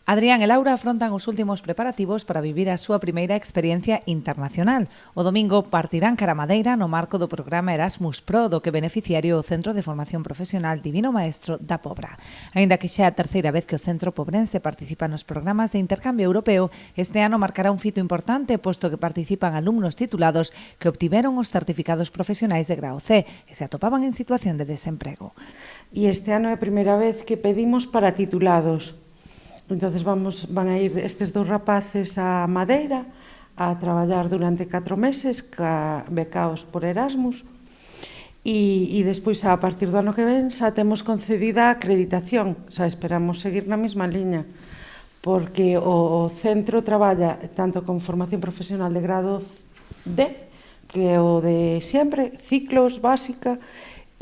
Adrián e Laura afrontan os últimos preparativos para vivir a súa primeira experiencia internacional. O domingo partirán cara a Madeira no marco do programa Erasmus Pro, do que beneficiario o Centro de Formación Profesional Divino Maestro da Pobra. Aínda que xa é a terceira vez que o Centro Pobrense participa nos programas de intercambio europeo, este ano marcará un fito importante, posto que participan alumnos titulados que obtiveron os certificados profesionais de grao C e se atopaban en situación de desemprego. E este ano é a primeira vez que pedimos para titulados. Entonces van a ir estes dous rapaces a Madeira a traballar durante 4 meses becaos por Erasmus e despois a partir do ano que ven xa temos concedida a acreditación, xa esperamos seguir na mesma liña porque o centro traballa tanto con formación profesional de grado D que é o de sempre, ciclos, básica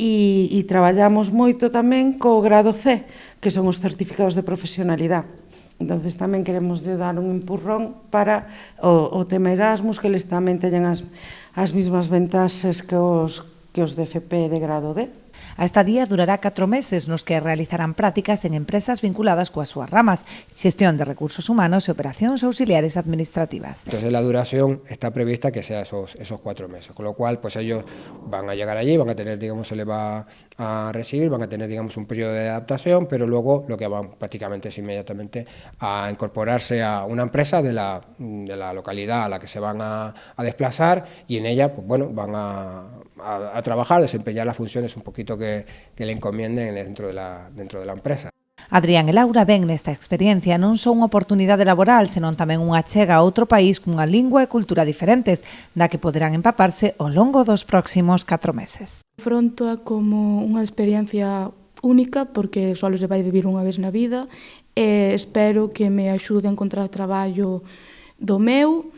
e traballamos moito tamén co grado C, que son os certificados de profesionalidade. Entón, tamén queremos dar un empurrón para o tema Erasmus, que eles tamén teñen as mesmas ventaxes que os de FP de grado D. A estadía durará 4 meses nos que realizarán prácticas en empresas vinculadas coas súas ramas, xestión de recursos humanos e operacións auxiliares administrativas. Entonces la duración está prevista que sea esos 4 meses, con lo cual pues ellos van a llegar allí, van a tener, digamos, se les va a recibir, van a tener, digamos, un periodo de adaptación, pero luego lo que van prácticamente es inmediatamente a incorporarse a una empresa de la localidad a la que se van a desplazar y en ella, pues bueno, van a trabajar, desempeñar las funciones un poquito que le encomienden dentro de la empresa. Adrián e Laura ven nesta experiencia non só unha oportunidade laboral, senón tamén unha achega a outro país cunha lingua e cultura diferentes, da que poderán empaparse ao longo dos próximos 4 meses. Afronto como unha experiencia única porque só se vai vivir unha vez na vida e espero que me axude a encontrar traballo do meu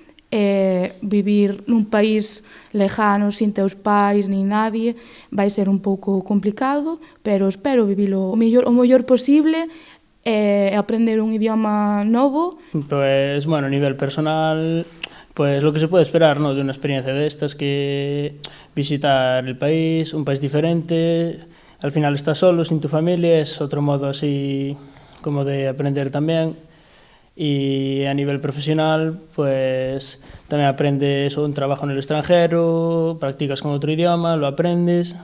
vivir nun país lejano, sin teus pais, nin nadie, vai ser un pouco complicado, pero espero vivilo o mellor posible e aprender un idioma novo. Pues, bueno, a nivel personal, pues lo que se puede esperar, ¿no?, de una experiencia de estas, que visitar el país, un país diferente, al final estás solo, sin tu familia, es otro modo así como de aprender también. Y a nivel profesional, pues también aprendes un trabajo en el extranjero, practicas con otro idioma, lo aprendes.